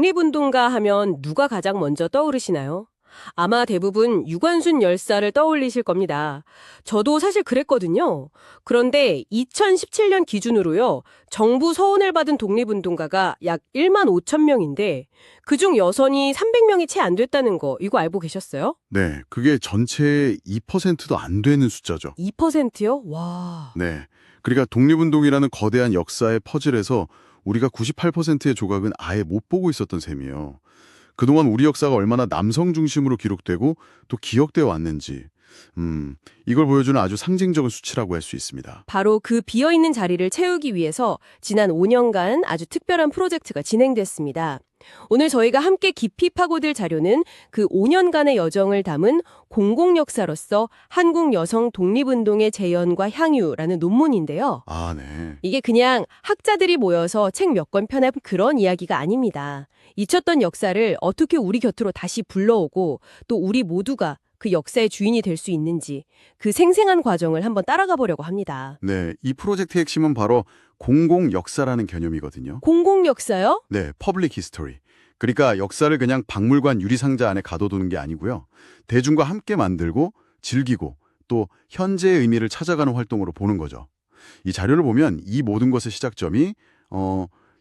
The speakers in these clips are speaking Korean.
독립운동가 하면 누가 가장 먼저 떠오르시나요? 아마 대부분 유관순 열사를 떠올리실 겁니다. 저도 사실 그랬거든요. 그런데 2017년 기준으로요, 정부 서훈을 받은 독립운동가가 약 1만 5천 명인데 그중 여성이 300명이 채 안 됐다는 거 이거 알고 계셨어요? 네, 그게 전체의 2%도 안 되는 숫자죠. 2%요? 와. 네, 그러니까 독립운동이라는 거대한 역사의 퍼즐에서 우리가 98%의 조각은 아예 못 보고 있었던 셈이에요. 그동안 우리 역사가 얼마나 남성 중심으로 기록되고 또 기억되어 왔는지 이걸 보여주는 아주 상징적인 수치라고 할 수 있습니다. 바로 그 비어있는 자리를 채우기 위해서 지난 5년간 아주 특별한 프로젝트가 진행됐습니다. 오늘 저희가 함께 깊이 파고들 자료는 그 5년간의 여정을 담은 공공역사로서 한국 여성 독립운동의 재현과 향유라는 논문인데요. 아, 네. 이게 그냥 학자들이 모여서 책 몇 권 펴낸 그런 이야기가 아닙니다. 잊혔던 역사를 어떻게 우리 곁으로 다시 불러오고 또 우리 모두가 그 역사의 주인이 될 수 있는지 그 생생한 과정을 한번 따라가 보려고 합니다. 네, 이 프로젝트의 핵심은 바로 공공 역사라는 개념이거든요. 공공역사요? 네, 퍼블릭 히스토리. 그러니까 역사를 그냥 박물관 유리상자 안에 가둬두는 게 아니고요. 대중과 함께 만들고 즐기고 또 현재의 의미를 찾아가는 활동으로 보는 거죠. 이 자료를 보면 이 모든 것의 시작점이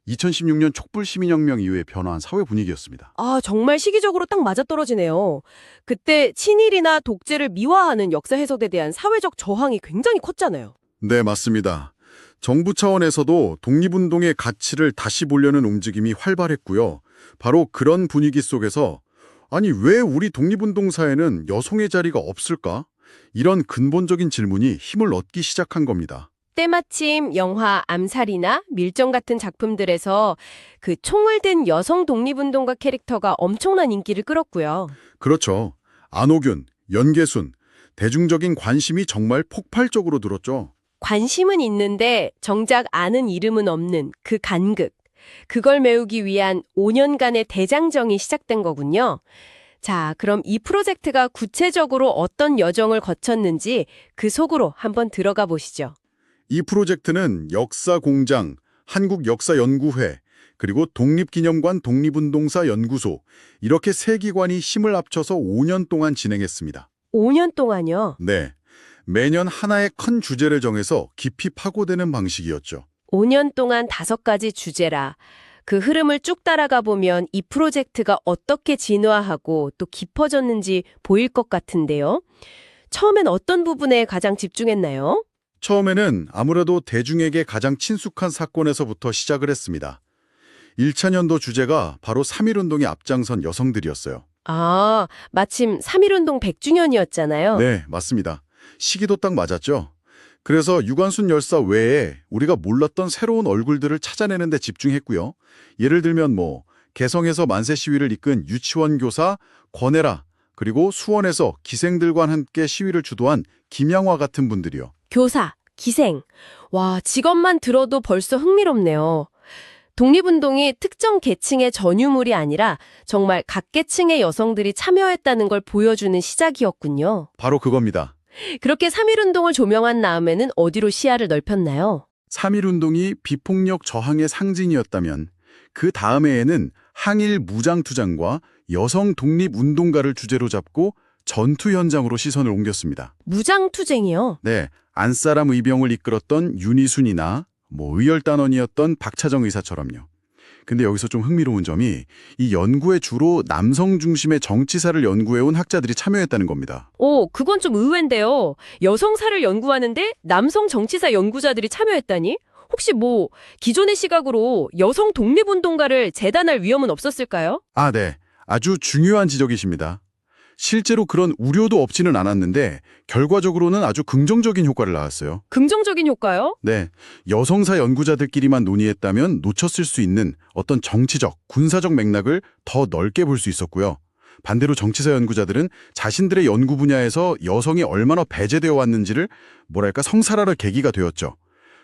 2016년 촛불 시민혁명 이후에 변화한 사회 분위기였습니다. 아, 정말 시기적으로 딱 맞아떨어지네요. 그때 친일이나 독재를 미화하는 역사 해석에 대한 사회적 저항이 굉장히 컸잖아요. 네, 맞습니다. 정부 차원에서도 독립운동의 가치를 다시 보려는 움직임이 활발했고요. 바로 그런 분위기 속에서 아니 왜 우리 독립운동사에는 여성의 자리가 없을까? 이런 근본적인 질문이 힘을 얻기 시작한 겁니다. 때마침 영화 암살이나 밀정 같은 작품들에서 그 총을 든 여성 독립운동가 캐릭터가 엄청난 인기를 끌었고요. 그렇죠. 안호균, 연계순, 대중적인 관심이 정말 폭발적으로 들었죠. 관심은 있는데 정작 아는 이름은 없는 그 간극. 그걸 메우기 위한 5년간의 대장정이 시작된 거군요. 자, 그럼 이 프로젝트가 구체적으로 어떤 여정을 거쳤는지 그 속으로 한번 들어가 보시죠. 이 프로젝트는 역사공장, 한국역사연구회, 그리고 독립기념관 독립운동사 연구소 이렇게 세 기관이 힘을 합쳐서 5년 동안 진행했습니다. 5년 동안요. 네, 매년 하나의 큰 주제를 정해서 깊이 파고드는 방식이었죠. 5년 동안 5가지 주제라. 그 흐름을 쭉 따라가 보면 이 프로젝트가 어떻게 진화하고 또 깊어졌는지 보일 것 같은데요. 처음엔 어떤 부분에 가장 집중했나요? 처음에는 아무래도 대중에게 가장 친숙한 사건에서부터 시작을 했습니다. 1차 년도 주제가 바로 3.1운동에 앞장선 여성들이었어요. 아, 마침 3.1운동 100주년이었잖아요. 네, 맞습니다. 시기도 딱 맞았죠. 그래서 유관순 열사 외에 우리가 몰랐던 새로운 얼굴들을 찾아내는 데 집중했고요. 예를 들면 개성에서 만세 시위를 이끈 유치원 교사 권혜라, 그리고 수원에서 기생들과 함께 시위를 주도한 김양화 같은 분들이요. 교사, 기생. 와, 직업만 들어도 벌써 흥미롭네요. 독립운동이 특정 계층의 전유물이 아니라 정말 각 계층의 여성들이 참여했다는 걸 보여주는 시작이었군요. 바로 그겁니다. 그렇게 3.1운동을 조명한 다음에는 어디로 시야를 넓혔나요? 3.1운동이 비폭력 저항의 상징이었다면 그 다음해에는 항일 무장투쟁과 여성 독립운동가를 주제로 잡고 전투 현장으로 시선을 옮겼습니다. 무장투쟁이요? 네, 안사람 의병을 이끌었던 윤희순이나 의열단원이었던 박차정 의사처럼요. 근데 여기서 좀 흥미로운 점이 이 연구에 주로 남성 중심의 정치사를 연구해온 학자들이 참여했다는 겁니다. 오, 그건 좀 의외인데요. 여성사를 연구하는데 남성 정치사 연구자들이 참여했다니? 혹시 기존의 시각으로 여성 독립운동가를 재단할 위험은 없었을까요? 아, 네. 아주 중요한 지적이십니다. 실제로 그런 우려도 없지는 않았는데 결과적으로는 아주 긍정적인 효과를 낳았어요. 긍정적인 효과요? 네, 여성사 연구자들끼리만 논의했다면 놓쳤을 수 있는 어떤 정치적, 군사적 맥락을 더 넓게 볼 수 있었고요. 반대로 정치사 연구자들은 자신들의 연구 분야에서 여성이 얼마나 배제되어 왔는지를 성찰하는 계기가 되었죠.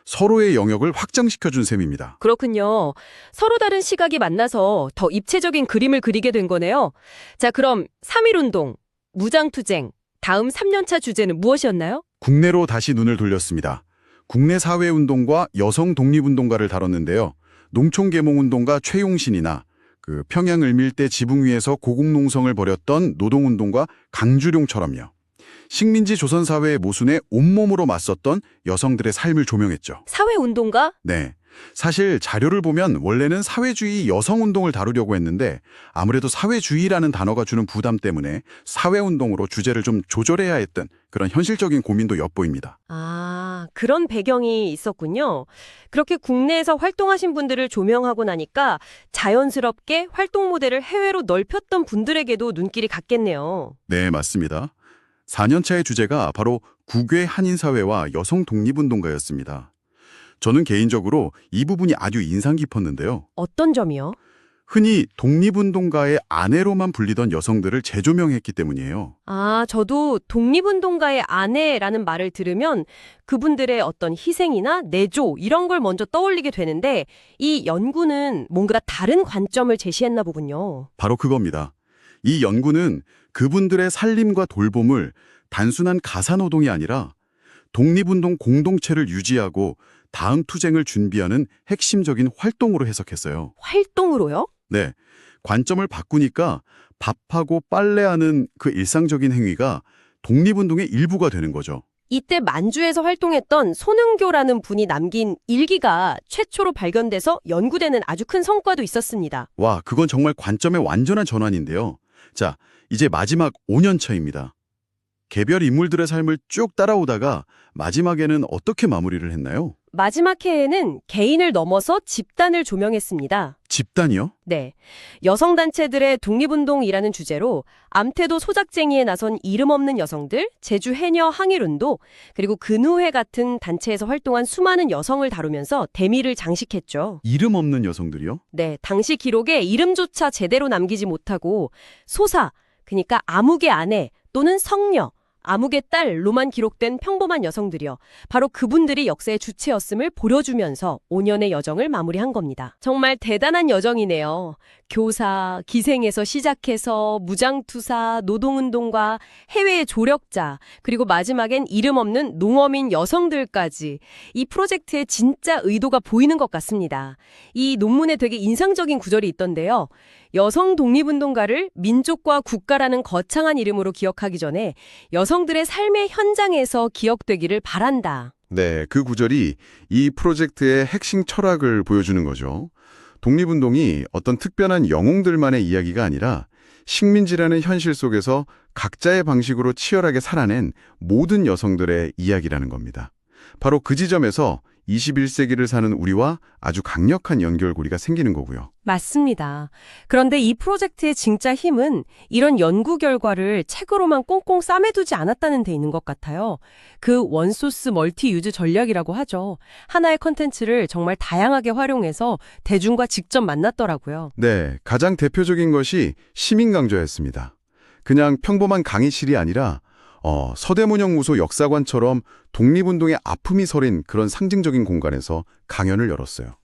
서로의 영역을 확장시켜준 셈입니다. 그렇군요. 서로 다른 시각이 만나서 더 입체적인 그림을 그리게 된 거네요. 자, 그럼 3.1운동, 무장투쟁, 다음 3년차 주제는 무엇이었나요? 국내로 다시 눈을 돌렸습니다. 국내 사회운동과 여성 독립운동가를 다뤘는데요. 농촌계몽운동가 최용신이나 그 평양 을밀대 지붕 위에서 고국농성을 벌였던 노동운동가 강주룡처럼요. 식민지 조선 사회의 모순에 온몸으로 맞섰던 여성들의 삶을 조명했죠. 사회운동가? 네. 사실 자료를 보면 원래는 사회주의 여성운동을 다루려고 했는데 아무래도 사회주의라는 단어가 주는 부담 때문에 사회운동으로 주제를 좀 조절해야 했던 그런 현실적인 고민도 엿보입니다. 아, 그런 배경이 있었군요. 그렇게 국내에서 활동하신 분들을 조명하고 나니까 자연스럽게 활동 모델을 해외로 넓혔던 분들에게도 눈길이 갔겠네요. 네, 맞습니다. 4년차의 주제가 바로 국외 한인사회와 여성 독립운동가였습니다. 저는 개인적으로 이 부분이 아주 인상 깊었는데요. 어떤 점이요? 흔히 독립운동가의 아내로만 불리던 여성들을 재조명했기 때문이에요. 아, 저도 독립운동가의 아내라는 말을 들으면 그분들의 어떤 희생이나 내조 이런 걸 먼저 떠올리게 되는데 이 연구는 뭔가 다른 관점을 제시했나 보군요. 바로 그겁니다. 이 연구는 그분들의 살림과 돌봄을 단순한 가사노동이 아니라 독립운동 공동체를 유지하고 다음 투쟁을 준비하는 핵심적인 활동으로 해석했어요. 활동으로요? 네, 관점을 바꾸니까 밥하고 빨래하는 그 일상적인 행위가 독립운동의 일부가 되는 거죠. 이때 만주에서 활동했던 손흥교라는 분이 남긴 일기가 최초로 발견돼서 연구되는 아주 큰 성과도 있었습니다. 와, 그건 정말 관점의 완전한 전환인데요. 자, 이제 마지막 5년 차입니다. 개별 인물들의 삶을 쭉 따라오다가 마지막에는 어떻게 마무리를 했나요? 마지막 해에는 개인을 넘어서 집단을 조명했습니다. 집단이요? 네. 여성단체들의 독립운동이라는 주제로 암태도 소작쟁이에 나선 이름 없는 여성들, 제주 해녀 항일운동, 그리고 근우회 같은 단체에서 활동한 수많은 여성을 다루면서 대미를 장식했죠. 이름 없는 여성들이요? 네. 당시 기록에 이름조차 제대로 남기지 못하고 소사, 그러니까 암흑의 아내 또는 성녀, 암흑의 딸로만 기록된 평범한 여성들이요. 바로 그분들이 역사의 주체였음을 보여주면서 5년의 여정을 마무리한 겁니다. 정말 대단한 여정이네요. 교사, 기생에서 시작해서 무장투사, 노동운동가, 해외의 조력자, 그리고 마지막엔 이름 없는 농어민 여성들까지 이 프로젝트의 진짜 의도가 보이는 것 같습니다. 이 논문에 되게 인상적인 구절이 있던데요. 여성 독립운동가를 민족과 국가라는 거창한 이름으로 기억하기 전에 여성들의 삶의 현장에서 기억되기를 바란다. 네, 그 구절이 이 프로젝트의 핵심 철학을 보여주는 거죠. 독립운동이 어떤 특별한 영웅들만의 이야기가 아니라 식민지라는 현실 속에서 각자의 방식으로 치열하게 살아낸 모든 여성들의 이야기라는 겁니다. 바로 그 지점에서 21세기를 사는 우리와 아주 강력한 연결고리가 생기는 거고요. 맞습니다. 그런데 이 프로젝트의 진짜 힘은 이런 연구 결과를 책으로만 꽁꽁 싸매두지 않았다는 데 있는 것 같아요. 그 원소스 멀티 유즈 전략이라고 하죠. 하나의 컨텐츠를 정말 다양하게 활용해서 대중과 직접 만났더라고요. 네, 가장 대표적인 것이 시민강좌였습니다. 그냥 평범한 강의실이 아니라 서대문형 무소 역사관처럼 독립운동의 아픔이 서린 그런 상징적인 공간에서 강연을 열었어요.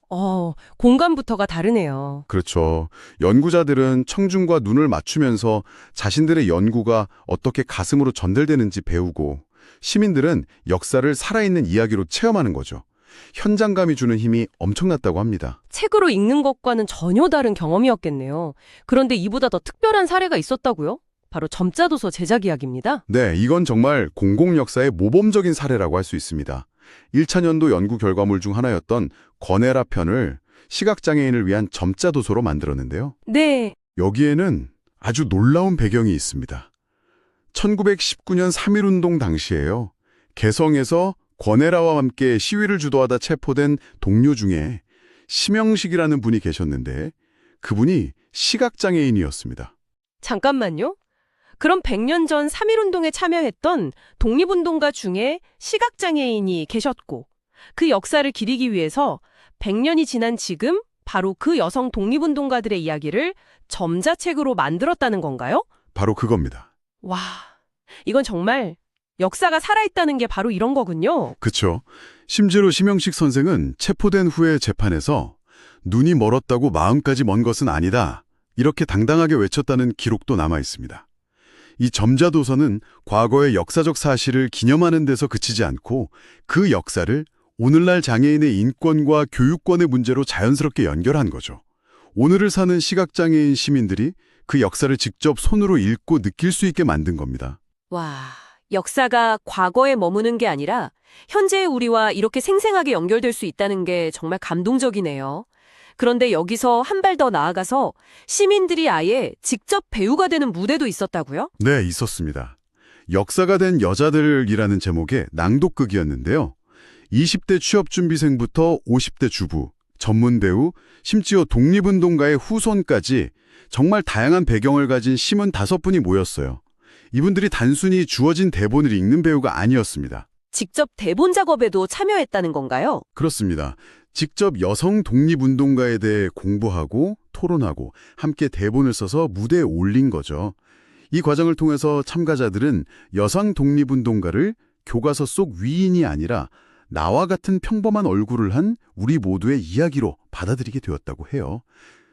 공간부터가 다르네요. 그렇죠. 연구자들은 청중과 눈을 맞추면서 자신들의 연구가 어떻게 가슴으로 전달되는지 배우고, 시민들은 역사를 살아있는 이야기로 체험하는 거죠. 현장감이 주는 힘이 엄청났다고 합니다. 책으로 읽는 것과는 전혀 다른 경험이었겠네요. 그런데 이보다 더 특별한 사례가 있었다고요? 바로 점자도서 제작 이야기입니다. 네, 이건 정말 공공역사의 모범적인 사례라고 할 수 있습니다. 1차 년도 연구 결과물 중 하나였던 거네라 편을 시각장애인을 위한 점자도서로 만들었는데요. 네. 여기에는 아주 놀라운 배경이 있습니다. 1919년 3.1운동 당시에요. 개성에서 권혜라와 함께 시위를 주도하다 체포된 동료 중에 심영식이라는 분이 계셨는데 그분이 시각장애인이었습니다. 잠깐만요. 그럼 100년 전 3.1운동에 참여했던 독립운동가 중에 시각장애인이 계셨고 그 역사를 기리기 위해서 100년이 지난 지금 바로 그 여성 독립운동가들의 이야기를 점자책으로 만들었다는 건가요? 바로 그겁니다. 와, 이건 정말 역사가 살아있다는 게 바로 이런 거군요. 그쵸. 심지어 심영식 선생은 체포된 후에 재판에서 눈이 멀었다고 마음까지 먼 것은 아니다. 이렇게 당당하게 외쳤다는 기록도 남아 있습니다. 이 점자도서는 과거의 역사적 사실을 기념하는 데서 그치지 않고 그 역사를 오늘날 장애인의 인권과 교육권의 문제로 자연스럽게 연결한 거죠. 오늘을 사는 시각장애인 시민들이 그 역사를 직접 손으로 읽고 느낄 수 있게 만든 겁니다. 와, 역사가 과거에 머무는 게 아니라 현재의 우리와 이렇게 생생하게 연결될 수 있다는 게 정말 감동적이네요. 그런데 여기서 한 발 더 나아가서 시민들이 아예 직접 배우가 되는 무대도 있었다고요? 네, 있었습니다. 역사가 된 여자들이라는 제목의 낭독극이었는데요. 20대 취업준비생부터 50대 주부, 전문 배우, 심지어 독립운동가의 후손까지 정말 다양한 배경을 가진 심은 5분이 모였어요. 이분들이 단순히 주어진 대본을 읽는 배우가 아니었습니다. 직접 대본 작업에도 참여했다는 건가요? 그렇습니다. 직접 여성 독립운동가에 대해 공부하고 토론하고 함께 대본을 써서 무대에 올린 거죠. 이 과정을 통해서 참가자들은 여성 독립운동가를 교과서 속 위인이 아니라 나와 같은 평범한 얼굴을 한 우리 모두의 이야기로 받아들이게 되었다고 해요.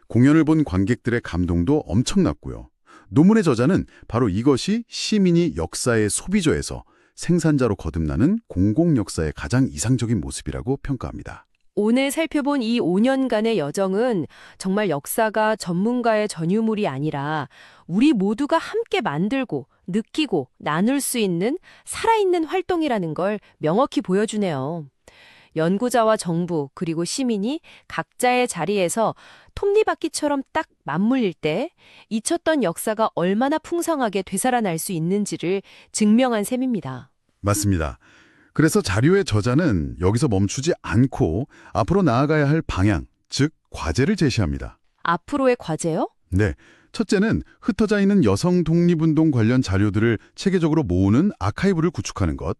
공연을 본 관객들의 감동도 엄청났고요. 논문의 저자는 바로 이것이 시민이 역사의 소비자에서 생산자로 거듭나는 공공역사의 가장 이상적인 모습이라고 평가합니다. 오늘 살펴본 이 5년간의 여정은 정말 역사가 전문가의 전유물이 아니라 우리 모두가 함께 만들고 느끼고 나눌 수 있는 살아있는 활동이라는 걸 명확히 보여주네요. 연구자와 정부 그리고 시민이 각자의 자리에서 톱니바퀴처럼 딱 맞물릴 때 잊혔던 역사가 얼마나 풍성하게 되살아날 수 있는지를 증명한 셈입니다. 맞습니다. 그래서 자료의 저자는 여기서 멈추지 않고 앞으로 나아가야 할 방향, 즉 과제를 제시합니다. 앞으로의 과제요? 네, 첫째는 흩어져 있는 여성 독립운동 관련 자료들을 체계적으로 모으는 아카이브를 구축하는 것.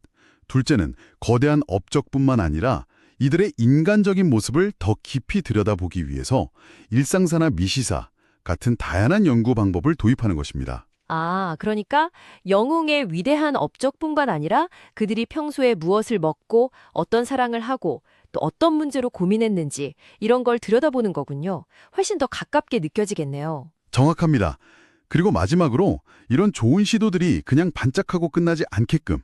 둘째는 거대한 업적뿐만 아니라 이들의 인간적인 모습을 더 깊이 들여다보기 위해서 일상사나 미시사 같은 다양한 연구 방법을 도입하는 것입니다. 아, 그러니까 영웅의 위대한 업적뿐만 아니라 그들이 평소에 무엇을 먹고 어떤 사랑을 하고 또 어떤 문제로 고민했는지 이런 걸 들여다보는 거군요. 훨씬 더 가깝게 느껴지겠네요. 정확합니다. 그리고 마지막으로 이런 좋은 시도들이 그냥 반짝하고 끝나지 않게끔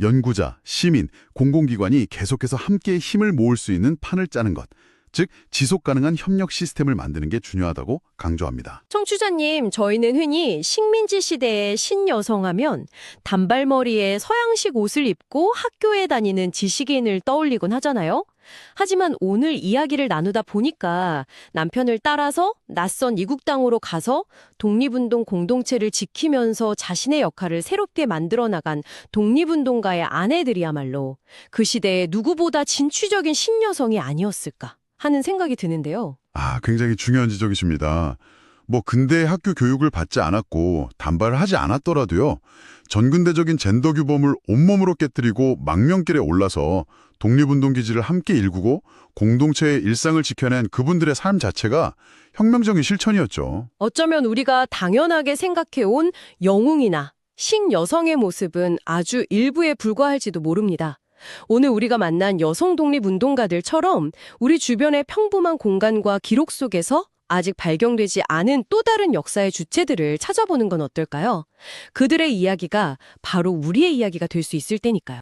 연구자, 시민, 공공기관이 계속해서 함께 힘을 모을 수 있는 판을 짜는 것, 즉 지속 가능한 협력 시스템을 만드는 게 중요하다고 강조합니다. 청취자님, 저희는 흔히 식민지 시대의 신여성하면 단발머리에 서양식 옷을 입고 학교에 다니는 지식인을 떠올리곤 하잖아요. 하지만 오늘 이야기를 나누다 보니까 남편을 따라서 낯선 이국 땅으로 가서 독립운동 공동체를 지키면서 자신의 역할을 새롭게 만들어 나간 독립운동가의 아내들이야말로 그 시대에 누구보다 진취적인 신여성이 아니었을까 하는 생각이 드는데요. 굉장히 중요한 지적이십니다. 근대 학교 교육을 받지 않았고 단발을 하지 않았더라도요. 전근대적인 젠더 규범을 온몸으로 깨뜨리고 망명길에 올라서 독립운동 기지를 함께 일구고 공동체의 일상을 지켜낸 그분들의 삶 자체가 혁명적인 실천이었죠. 어쩌면 우리가 당연하게 생각해온 영웅이나 신여성의 모습은 아주 일부에 불과할지도 모릅니다. 오늘 우리가 만난 여성 독립운동가들처럼 우리 주변의 평범한 공간과 기록 속에서 아직 발견되지 않은 또 다른 역사의 주체들을 찾아보는 건 어떨까요? 그들의 이야기가 바로 우리의 이야기가 될 수 있을 테니까요.